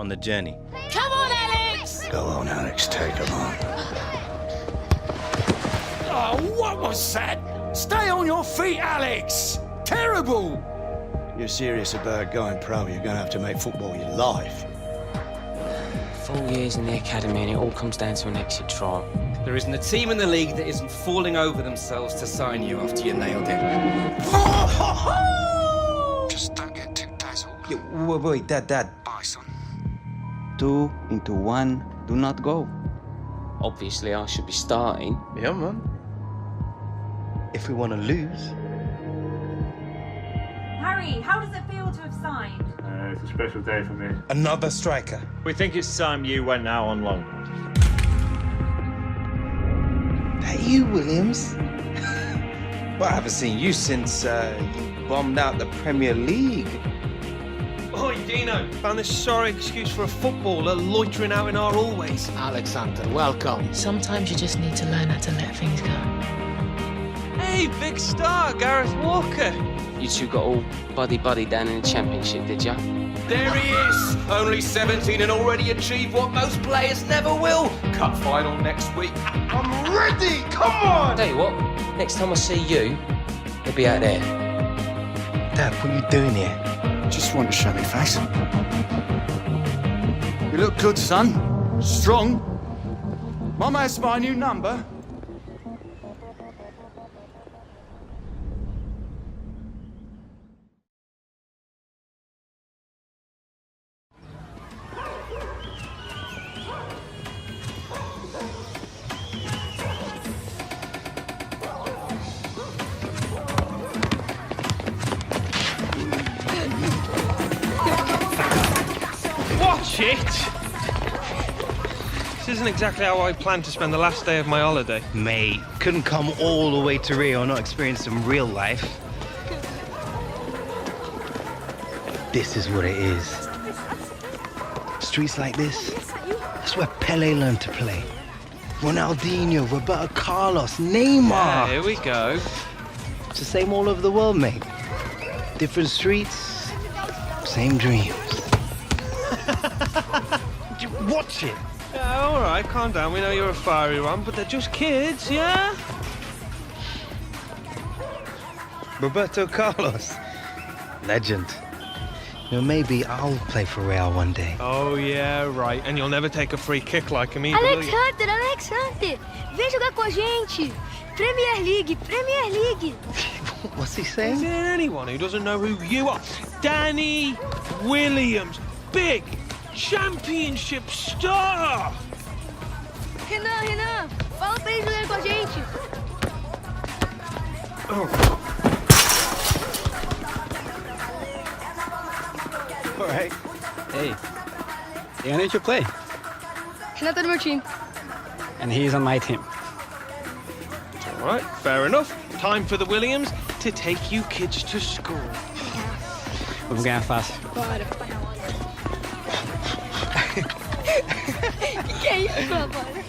on the journey. Come on, Alex! Go on, Alex, take him on. Oh, what was that? Stay on your feet, Alex! Terrible! You're serious about going pro, you're gonna have to make football your life. 4 years in the academy and it all comes down to an exit trial. There isn't a team in the league that isn't falling over themselves to sign you after you nailed it. Just don't get too dazzled. Wait, Dad. Bye, son. 2 into 1, do not go. Obviously, I should be starting. Yeah, man. If we want to lose. Harry, how does it feel to have signed? It's a special day for me. Another striker. We think it's time you went out on loan. That you, Williams? Well, I haven't seen you since you bombed out the Premier League. Oi, Dino. Found this sorry excuse for a footballer loitering out in our hallways. Alexander, welcome. Sometimes you just need to learn how to let things go. Hey, big star, Gareth Walker. You two got all buddy down in the championship, did ya? There he is! Only 17 and already achieved what most players never will. Cup final next week. I'm ready! Come on! Tell you what, next time I see you, he'll be out there. Dad, what are you doing here? Just want to show me face. You look good, son. Strong. Mama has my new number. Watch it! This isn't exactly how I planned to spend the last day of my holiday. Mate, couldn't come all the way to Rio and not experience some real life. This is what it is. Streets like this, that's where Pele learned to play. Ronaldinho, Roberto Carlos, Neymar. Yeah, here we go. It's the same all over the world, mate. Different streets, same dreams. Watch it. Yeah, all right, calm down. We know you're a fiery one, but they're just kids, yeah? Roberto Carlos, legend. You know, maybe I'll play for Real one day. Oh, yeah, right. And you'll never take a free kick like him either, will you? Alexander, vem jogar com a gente. Premier League. What's he Is saying? there anyone who doesn't know who you are? Danny Williams, big championship star! Renan, fala pra ele jogar com a gente. All right. Hey, you need to play. Renan tá no meu time. And he's on my team. All right, fair enough. Time for the Williams to take you kids to school. Vamos ganhar fácil. Bora. Que é isso, rapaz?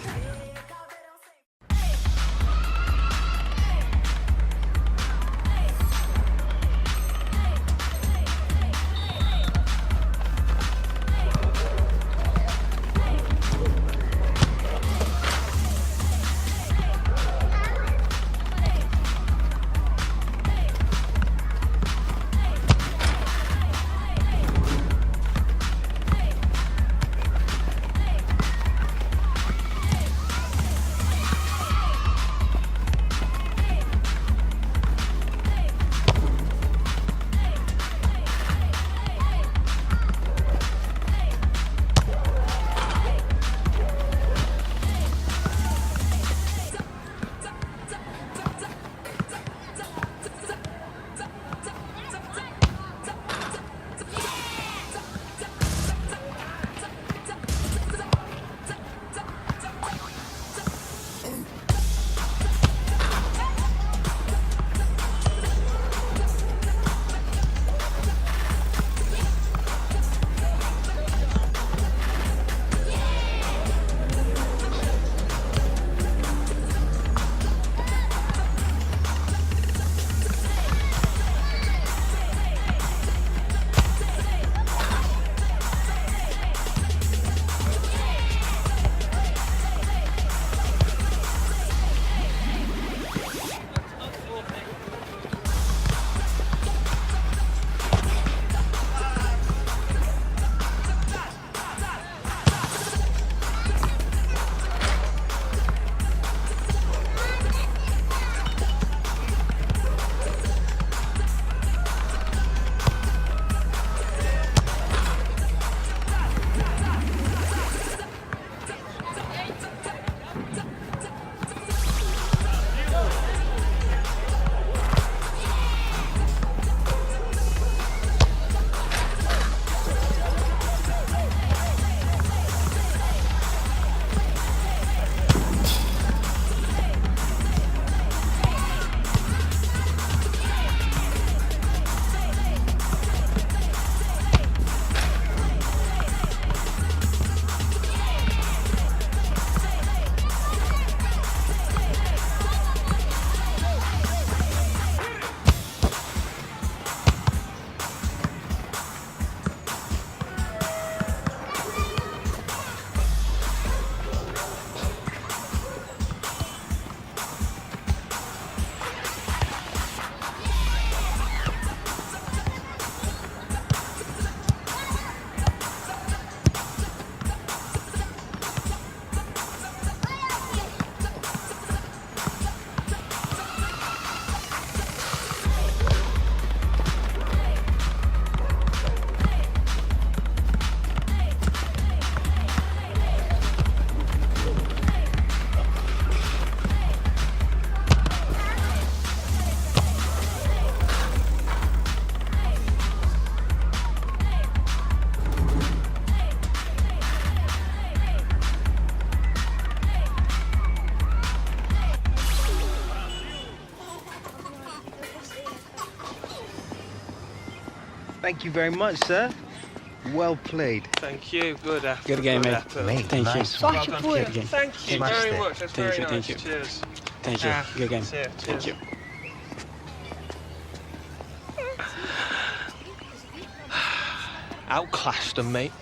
Thank you very much, sir. Well played. Thank you. Good effort. Good game, mate. effort. Mate, Thank you. nice one. Sorte pura. Good game. Thank you Smashed very it. much. That's Thank very you, nice. thank you. Cheers. Thank you. Ah, Good game. cheers, Thank cheers. you. Outclassed him, mate.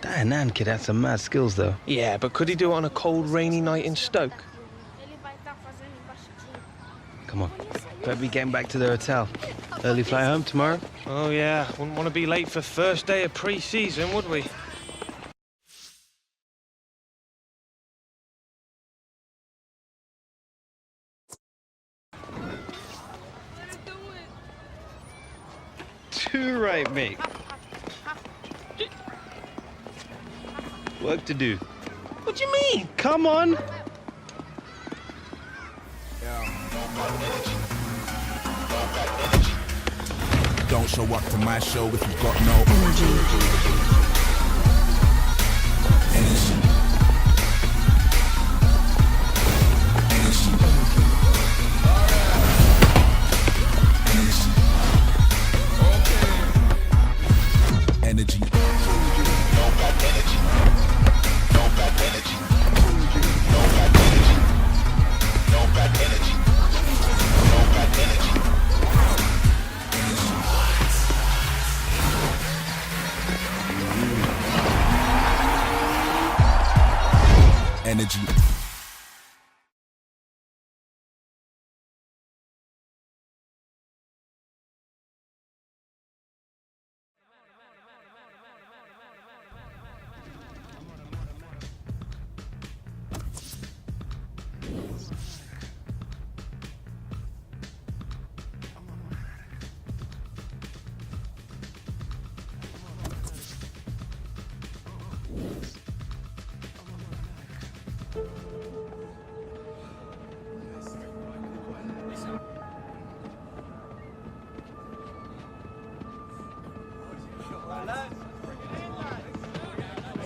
That Hernan kid had some mad skills, though. Yeah, but could he do it on a cold, rainy night in Stoke? Come on. Better be getting back to the hotel. Early flight home tomorrow. Oh, yeah. Wouldn't want to be late for first day of pre-season, would we? Too right, mate. Work to do. What do you mean? Come on. Don't show up to my show if you've got no energy. Energy. Energy.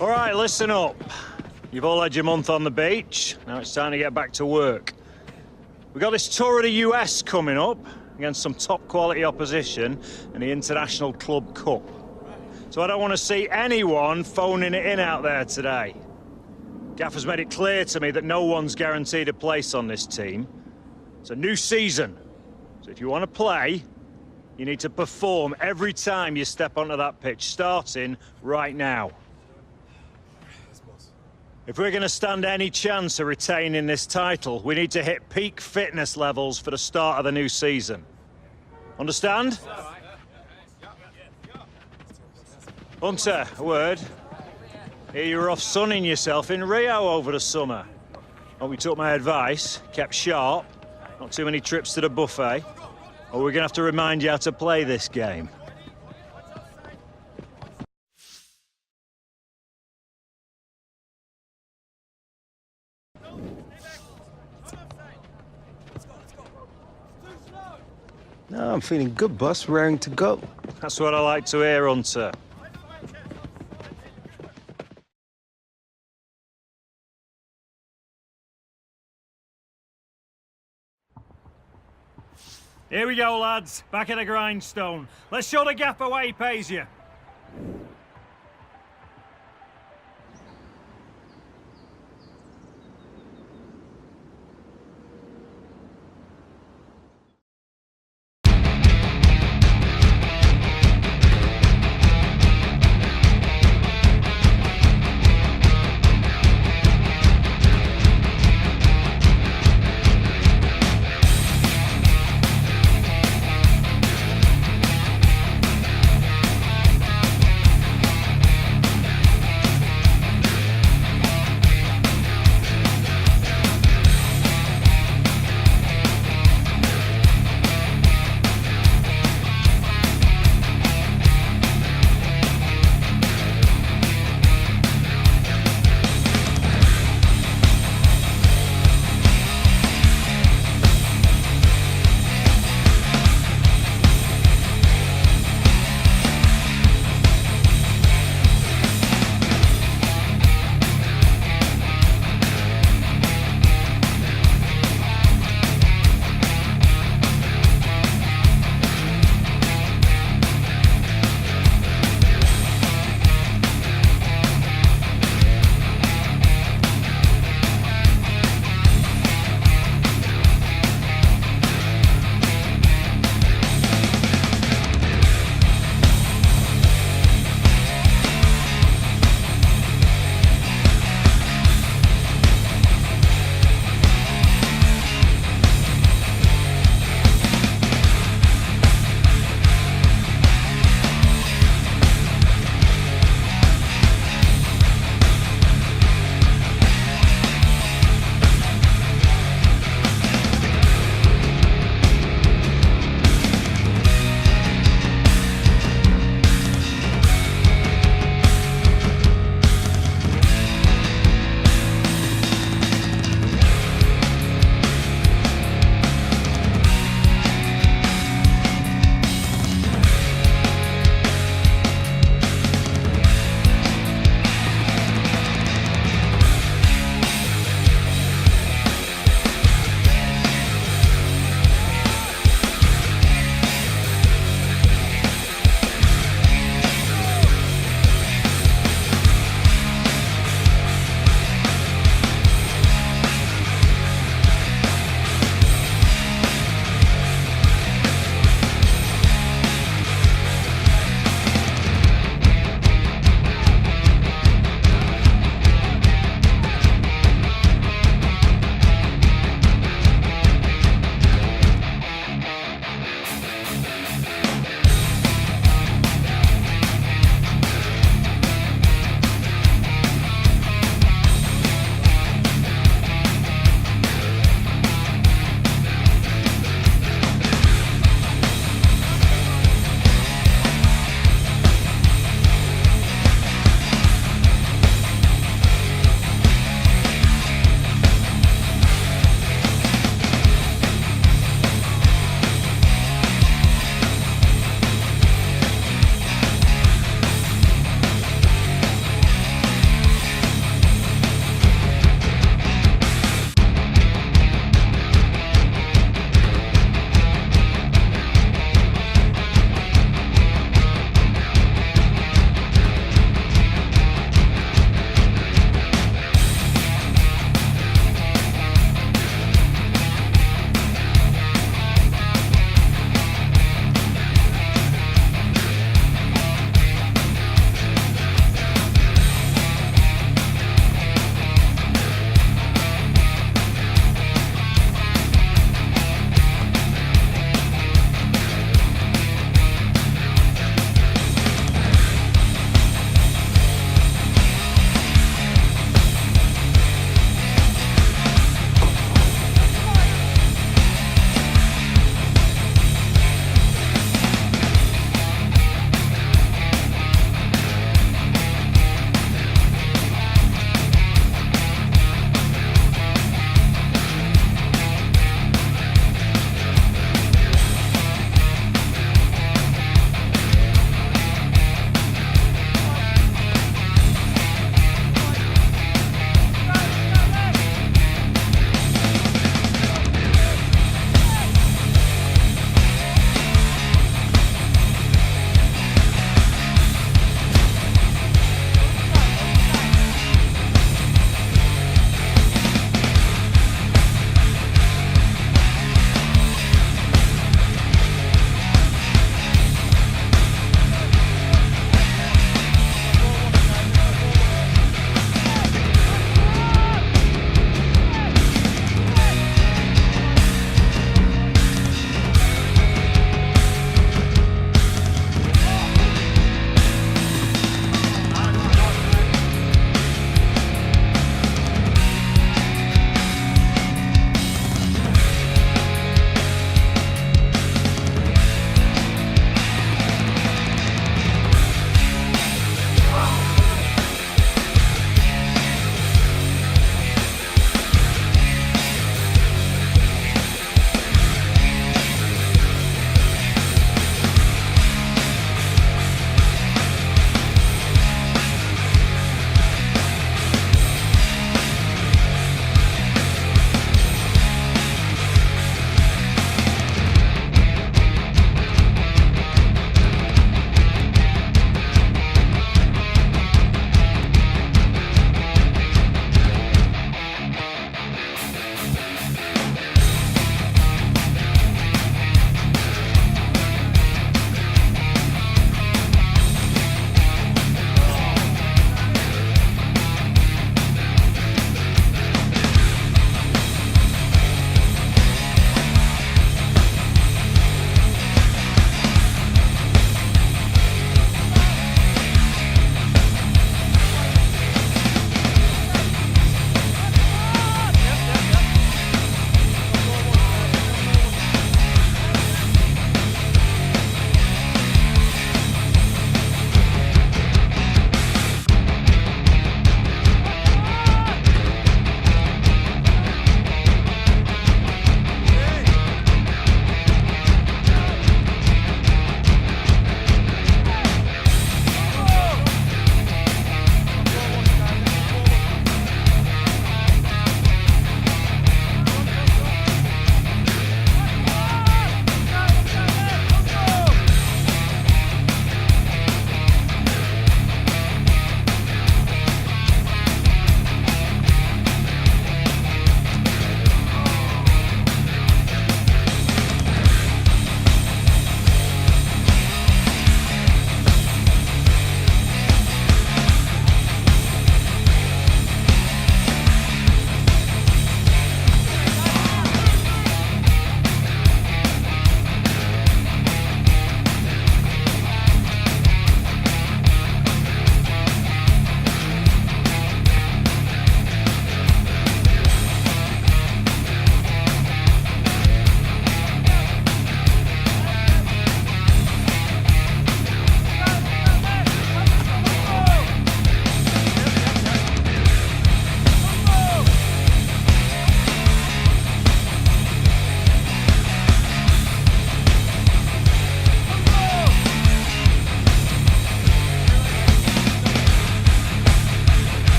All right, listen up. You've all had your month on the beach. Now it's time to get back to work. We've got this tour of the US coming up against some top quality opposition in the International Club Cup. So I don't want to see anyone phoning it in out there today. Gaffer's made it clear to me that no one's guaranteed a place on this team. It's a new season. So if you want to play, you need to perform every time you step onto that pitch, starting right now. If we're going to stand any chance of retaining this title, we need to hit peak fitness levels for the start of the new season. Understand? Hunter, a word. Here you were off sunning yourself in Rio over the summer. Hope you took my advice, kept sharp, not too many trips to the buffet, or we're going to have to remind you how to play this game. No, I'm feeling good, boss. Raring to go. That's what I like to hear, Hunter. Here we go, lads. Back at the grindstone. Let's show the gaffer why he pays you.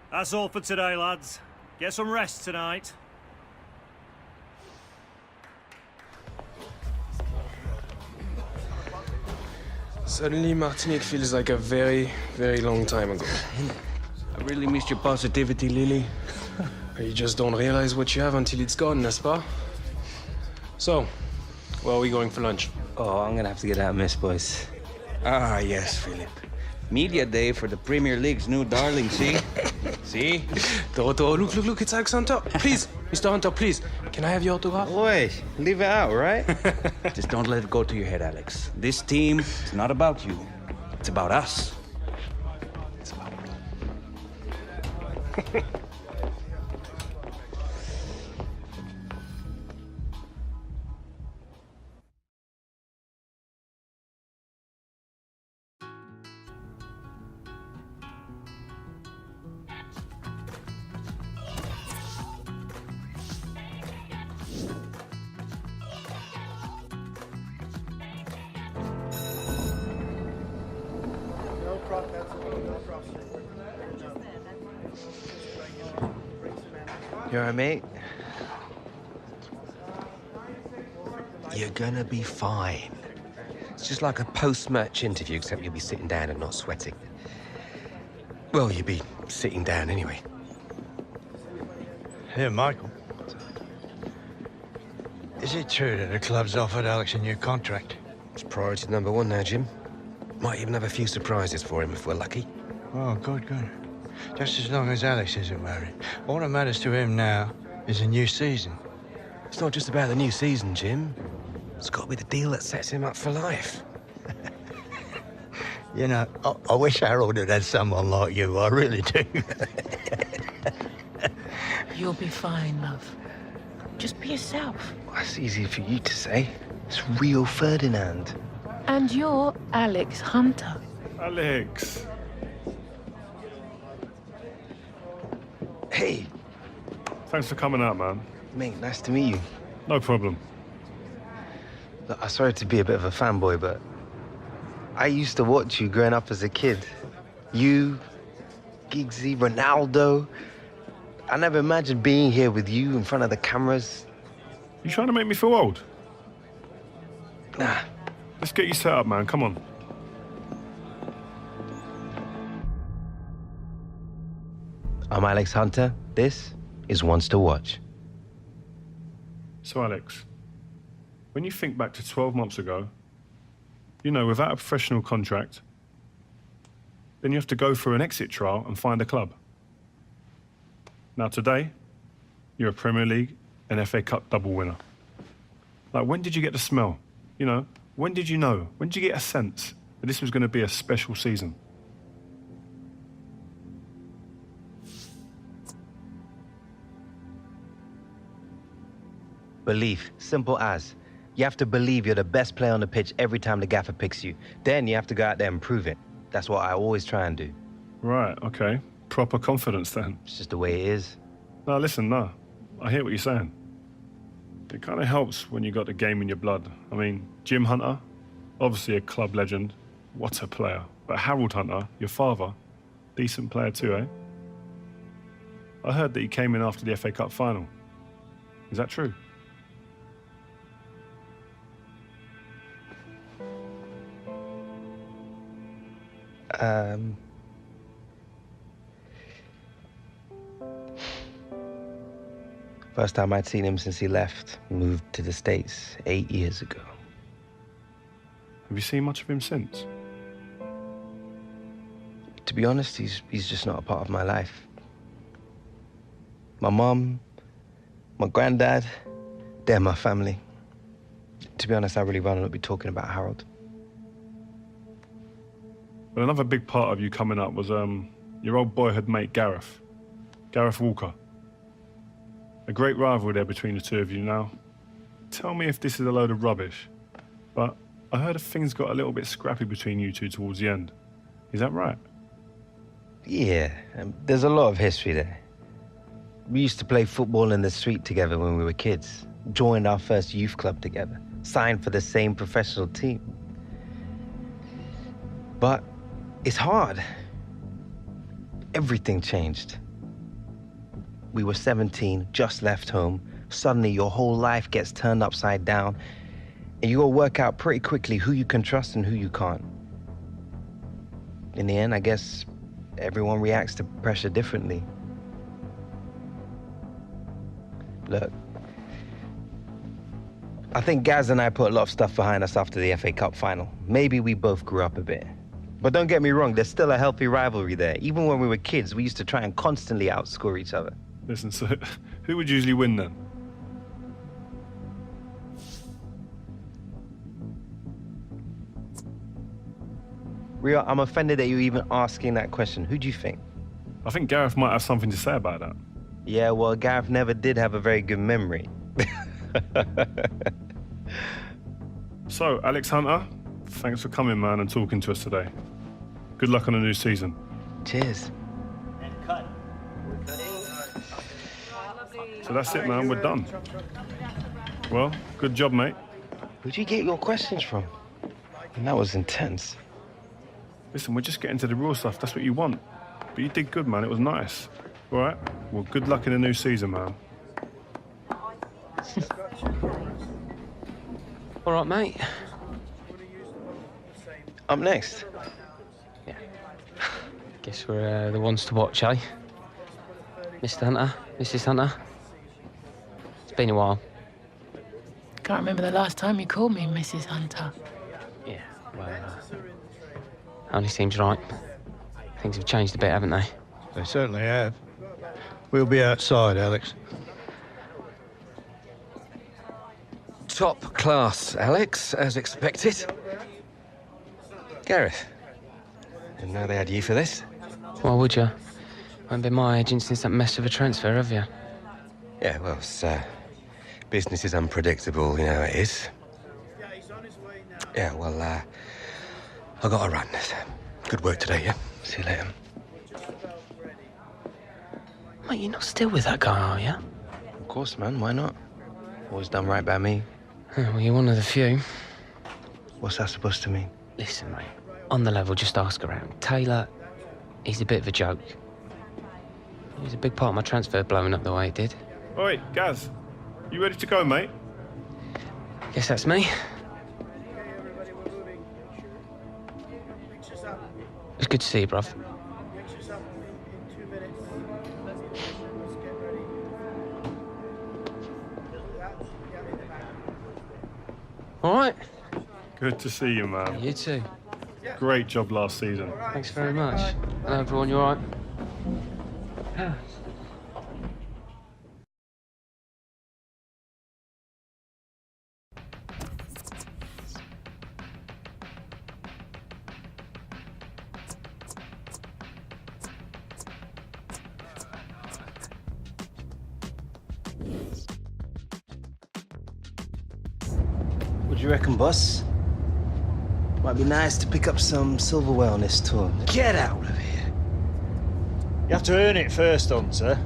That's all for today, lads. Get some rest tonight. Suddenly, Martinique feels like a very, very long time ago. I really missed your positivity, Lily. You just don't realize what you have until it's gone, n'est-ce pas? So, where are we going for lunch? Oh, I'm gonna have to get out, miss, boys. Ah, yes, Philip. Media day for the Premier League's new darling, see? See? Toto, look, it's Alex Hunter. Please, Mr. Hunter, please. Can I have your autograph? Wait, leave it out, right? Just don't let it go to your head, Alex. This team is not about you. It's about us. It's about me. You alright, mate? You're gonna be fine. It's just like a post-match interview, except you'll be sitting down and not sweating. Well, you'll be sitting down anyway. Here, Michael. Is it true that the club's offered Alex a new contract? It's priority number one now, Jim. Might even have a few surprises for him if we're lucky. Oh, good. Just as long as Alex isn't worried. All that matters to him now is a new season. It's not just about the new season, Jim. It's got to be the deal that sets him up for life. You know, I wish Harold had someone like you. I really do. You'll be fine, love. Just be yourself. That's easy for you to say. It's real Ferdinand. And you're Alex Hunter. Alex. Hey. Thanks for coming out, man. Mate, nice to meet you. No problem. Look, I'm sorry to be a bit of a fanboy, but I used to watch you growing up as a kid. You, Giggsy, Ronaldo. I never imagined being here with you in front of the cameras. You trying to make me feel old? Nah. Let's get you set up, man. Come on. I'm Alex Hunter. This is Ones to Watch. So, Alex, when you think back to 12 months ago, you know, without a professional contract, then you have to go through an exit trial and find a club. Now, today, you're a Premier League and FA Cup double winner. Like, when did you get the smell? You know, when did you know? When did you get a sense that this was going to be a special season? Belief. Simple as. You have to believe you're the best player on the pitch every time the gaffer picks you. Then you have to go out there and prove it. That's what I always try and do. Right, okay. Proper confidence, then. It's just the way it is. No, listen, no. I hear what you're saying. It kind of helps when you got the game in your blood. I mean, Jim Hunter, obviously a club legend. What a player. But Harold Hunter, your father, decent player too, eh? I heard that he came in after the FA Cup final. Is that true? First time I'd seen him since he left, moved to the States 8 years ago. Have you seen much of him since? To be honest, he's just not a part of my life. My mom, my granddad, they're my family. To be honest, I'd really rather not be talking about Harold. But another big part of you coming up was your old boyhood mate, Gareth Walker. A great rivalry there between the two of you now. Tell me if this is a load of rubbish, but I heard things got a little bit scrappy between you two towards the end. Is that right? Yeah, there's a lot of history there. We used to play football in the street together when we were kids, joined our first youth club together, signed for the same professional team. But it's hard. Everything changed. we were 17, just left home. Suddenly your whole life gets turned upside down, and you gotta work out pretty quickly who you can trust and who you can't. In the end, I guess everyone reacts to pressure differently. Look, I think Gaz and I put a lot of stuff behind us after the FA Cup final. Maybe we both grew up a bit. But don't get me wrong, there's still a healthy rivalry there. Even when we were kids, we used to try and constantly outscore each other. Listen, so who would usually win then? Rio, I'm offended that you're even asking that question. Who do you think? I think Gareth might have something to say about that. Yeah, well, Gareth never did have a very good memory. So, Alex Hunter, thanks for coming, man, and talking to us today. Good luck on the new season. Cheers. So that's it, man. We're done. Well, good job, mate. Where'd you get your questions from? And that was intense. Listen, we're just getting to the real stuff. That's what you want. But you did good, man. It was nice. All right? Well, good luck in the new season, man. All right, mate. Up next. Yeah. Guess we're the ones to watch, eh? Mr. Hunter, Mrs. Hunter. It's been a while. Can't remember the last time you called me Mrs. Hunter. Yeah, well, only seems right. Things have changed a bit, haven't they? They certainly have. We'll be outside, Alex. Top class, Alex, as expected. Gareth, didn't know they had you for this. Why would you? Won't be my agent since that mess of a transfer, have you? Yeah, well, business is unpredictable, you know it is. Yeah, well, I got to run. Good work today, yeah? See you later. Mate, you're not still with that guy, are you? Of course, man. Why not? Always done right by me. Well, you're one of the few. What's that supposed to mean? Listen, mate. On the level, just ask around. Taylor, he's a bit of a joke. He was a big part of my transfer blowing up the way it did. Oi, Gaz, you ready to go, mate? Guess that's me. It's good to see you, bruv. All right. Good to see you, man. You too. Great job last season. Thanks very much. Hello, everyone. You all right? What do you reckon, boss? Might be nice to pick up some silverware on this tour. Get out of here. You have to earn it first, Hunter.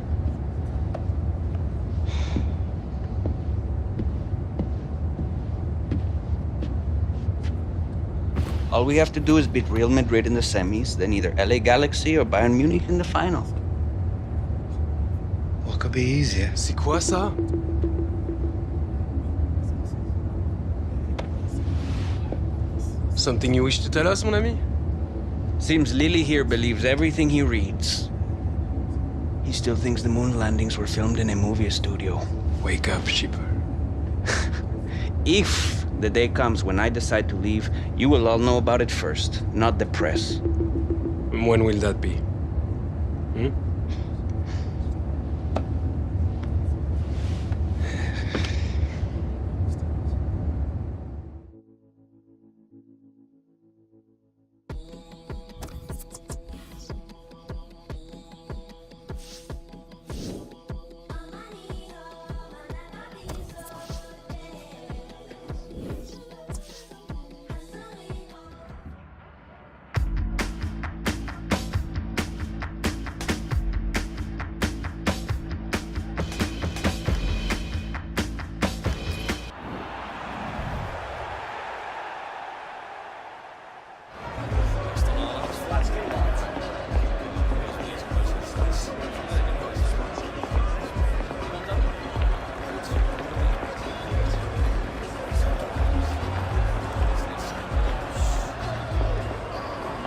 All we have to do is beat Real Madrid in the semis, then either LA Galaxy or Bayern Munich in the final. What could be easier? C'est quoi ça? Something you wish to tell us, mon ami? Seems Lily here believes everything he reads. He still thinks the moon landings were filmed in a movie studio. Wake up, shipper. If the day comes when I decide to leave, you will all know about it first, not the press. And when will that be?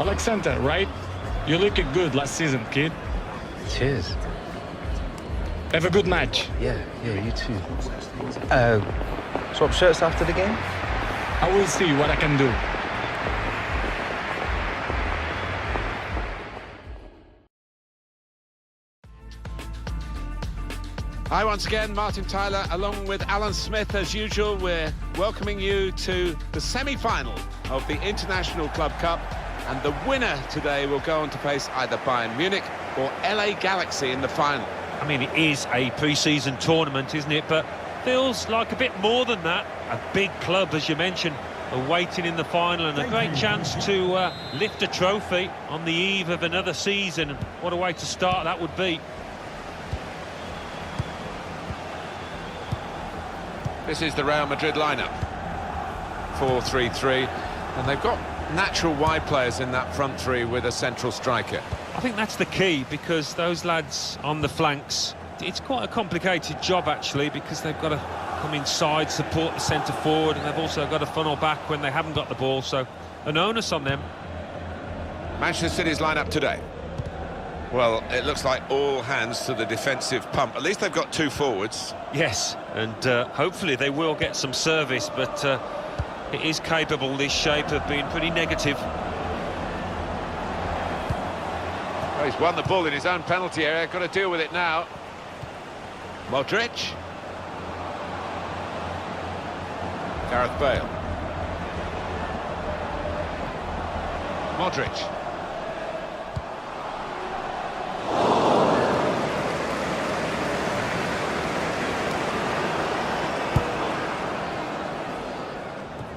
Alexander, right? You looked good last season, kid. Cheers. Have a good match. Yeah, you too. Swap shirts after the game? I will see what I can do. Hi once again, Martin Tyler, along with Alan Smith. As usual, we're welcoming you to the semi-final of the International Club Cup, and the winner today will go on to face either Bayern Munich or LA Galaxy in the final. I mean, it is a pre-season tournament, isn't it? But feels like a bit more than that. A big club, as you mentioned, awaiting in the final, and a great chance to lift a trophy on the eve of another season. What a way to start that would be. This is the Real Madrid lineup. 4-3-3, and they've got natural wide players in that front three with a central striker. I think that's the key, because those lads on the flanks, it's quite a complicated job actually, because they've got to come inside, support the centre forward, and they've also got to funnel back when they haven't got the ball, so an onus on them. Manchester City's lineup today. Well, it looks like all hands to the defensive pump. At least they've got two forwards. Yes, and hopefully they will get some service, but it is capable, this shape, of being pretty negative. Well, he's won the ball in his own penalty area, got to deal with it now. Modric. Gareth Bale. Modric.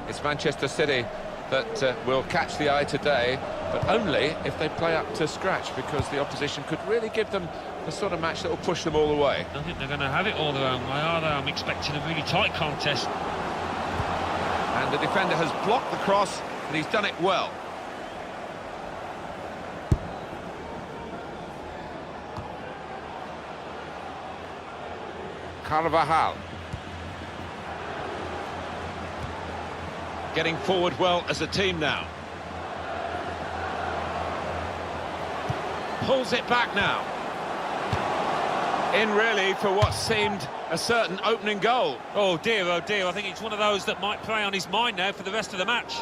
It's Manchester City that will catch the eye today, but only if they play up to scratch, because the opposition could really give them the sort of match that will push them all the way. I don't think they're going to have it all their own way, are they? I'm expecting a really tight contest. And the defender has blocked the cross, and he's done it well. Carvajal. Getting forward well as a team now. Pulls it back now. In really for what seemed a certain opening goal. Oh dear, I think it's one of those that might play on his mind now for the rest of the match.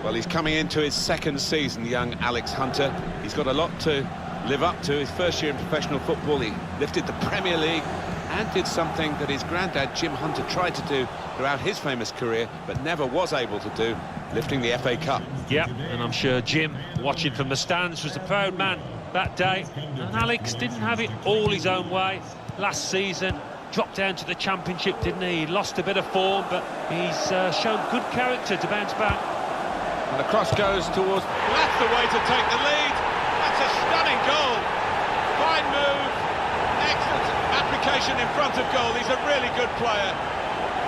Well, he's coming into his second season, young Alex Hunter. He's got a lot to live up to. His first year in professional football, he lifted the Premier League and did something that his granddad Jim Hunter tried to do throughout his famous career but never was able to do, lifting the FA Cup. Yep, and I'm sure Jim, watching from the stands, was a proud man that day. And Alex didn't have it all his own way last season. Dropped down to the Championship, didn't he? He lost a bit of form, but he's shown good character to bounce back. And the cross goes towards... Well, that's the way to take the lead. That's a stunning goal. Fine move. Excellent application in front of goal. He's a really good player.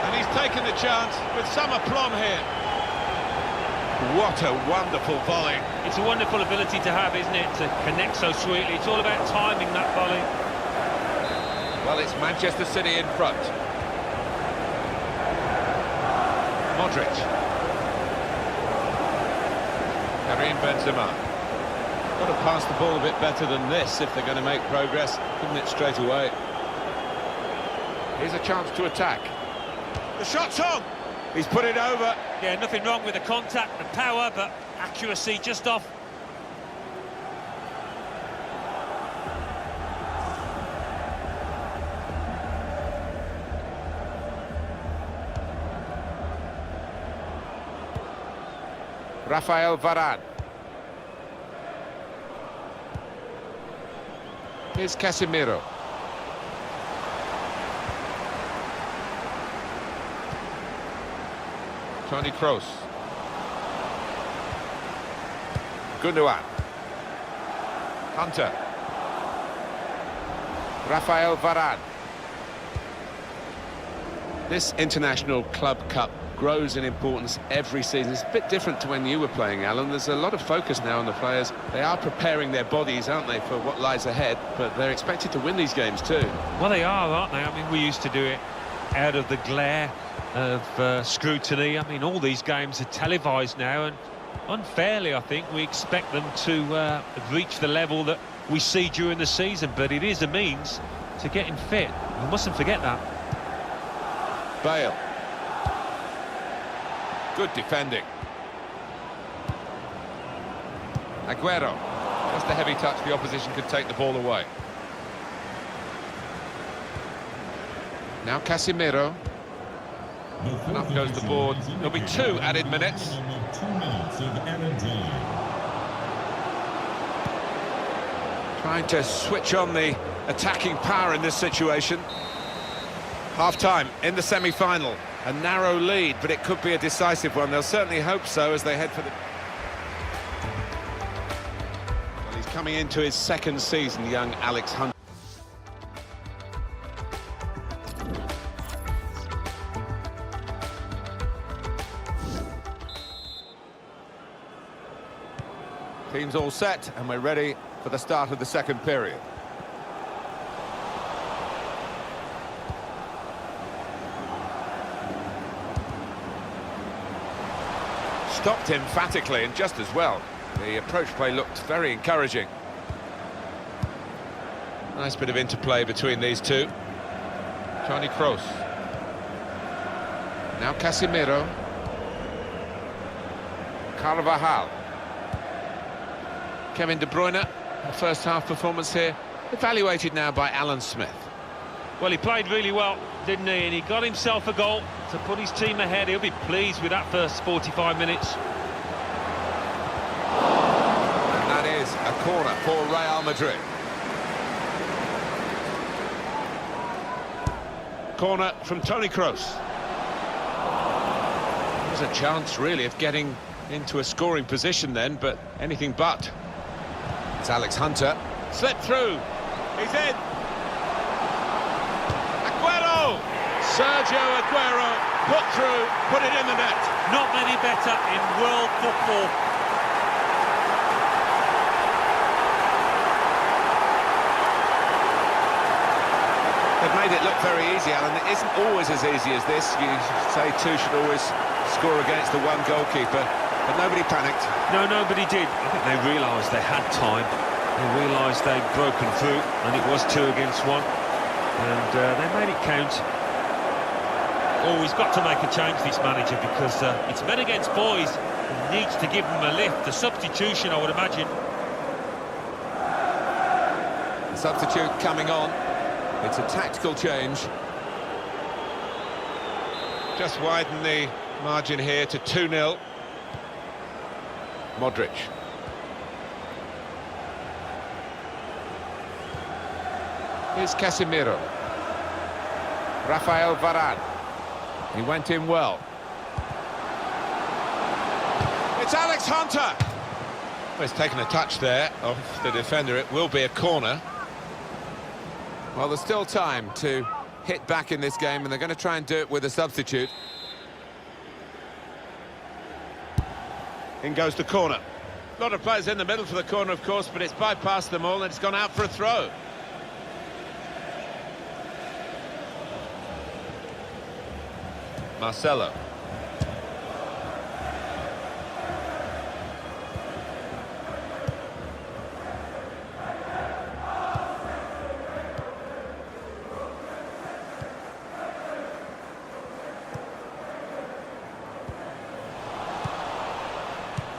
And he's taken the chance with some aplomb here. What a wonderful volley. It's a wonderful ability to have, isn't it? To connect so sweetly. It's all about timing that volley. Well, it's Manchester City in front. Modric. Karim Benzema. Got to pass the ball a bit better than this if they're going to make progress, couldn't it, straight away? Here's a chance to attack. The shot's on! He's put it over. Yeah, nothing wrong with the contact, the power, but accuracy just off. Rafael Varane. Here's Casemiro. Toni Kroos. Gundogan. Hunter. Rafael Varane. This International Club Cup grows in importance every season. It's a bit different to when you were playing, Alan. There's a lot of focus now on the players. They are preparing their bodies, aren't they, for what lies ahead, but they're expected to win these games too. Well, they are, aren't they? I mean, we used to do it out of the glare of scrutiny. I mean, all these games are televised now, and unfairly, I think, we expect them to reach the level that we see during the season, but it is a means to getting fit. We mustn't forget that. Bale. Good defending. Aguero. Just a heavy touch, the opposition could take the ball away. Now Casemiro. And up goes the board. There'll be 2 added minutes. 2 minutes of added time. Trying to switch on the attacking power in this situation. Half-time in the semi-final. A narrow lead, but it could be a decisive one. They'll certainly hope so as they head for the... Well, he's coming into his 2nd season, young Alex Hunter. Team's all set, and we're ready for the start of the 2nd period. Stopped emphatically, and just as well. The approach play looked very encouraging. Nice bit of interplay between these two. Toni Kroos. Now Casemiro. Carvajal. Kevin De Bruyne, the first half performance here, evaluated now by Alan Smith. Well, he played really well, didn't he? And he got himself a goal to put his team ahead. He'll be pleased with that first 45 minutes. And that is a corner for Real Madrid. Corner from Toni Kroos. There's a chance, really, of getting into a scoring position then, but anything but. It's Alex Hunter. Slipped through. He's in. Aguero! Sergio Aguero put through, put it in the net. Not many better in world football. They've made it look very easy, Alan. It isn't always as easy as this. You say 2 should always score against the 1 goalkeeper. But nobody panicked. No, nobody did. I think they realised they had time. They realised they'd broken through, and it was 2 against 1. And they made it count. Oh, he's got to make a change, this manager, because it's men against boys. He needs to give them a lift. The substitution, I would imagine. The substitute coming on. It's a tactical change. Just widen the margin here to 2-0. Modric. Here's Casemiro. Rafael Varane. He went in well. It's Alex Hunter. Well, he's taken a touch there off the defender. It will be a corner. Well, there's still time to hit back in this game, and they're going to try and do it with a substitute. In goes the corner. A lot of players in the middle for the corner, of course, but it's bypassed them all and it's gone out for a throw. Marcelo.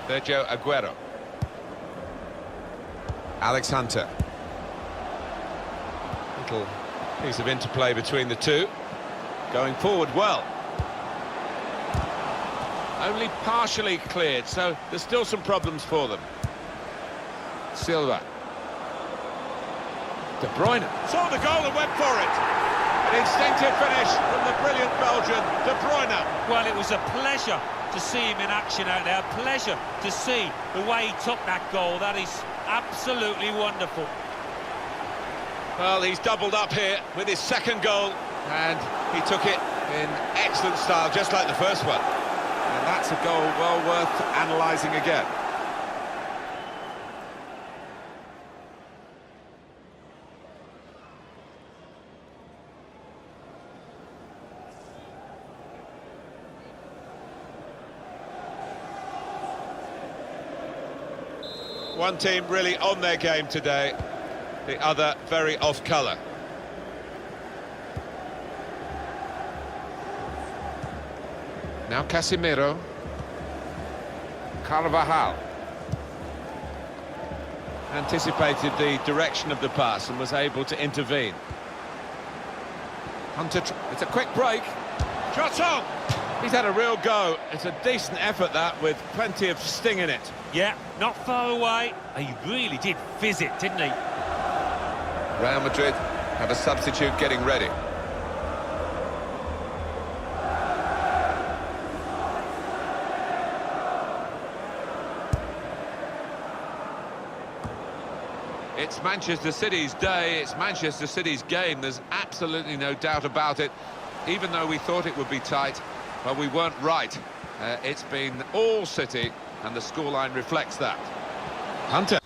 Sergio Aguero. Alex Hunter. Little piece of interplay between the two. Going forward well. Only partially cleared, so there's still some problems for them. Silva. De Bruyne. Saw the goal and went for it. An instinctive finish from the brilliant Belgian, De Bruyne. Well, it was a pleasure to see him in action out there. Pleasure to see the way he took that goal. That is absolutely wonderful. Well, he's doubled up here with his second goal, and he took it in excellent style, just like the first one. And that's a goal well worth analysing again. One team really on their game today, the other very off colour. Now Casemiro. Carvajal. Anticipated the direction of the pass and was able to intervene. Hunter, it's a quick break. Shot on! He's had a real go. It's a decent effort, that, with plenty of sting in it. Yeah, not far away. He really did fizz it, didn't he? Real Madrid have a substitute getting ready. It's Manchester City's day, it's Manchester City's game, there's absolutely no doubt about it. Even though we thought it would be tight, well, we weren't right. It's been all City, and the scoreline reflects that. Hunter.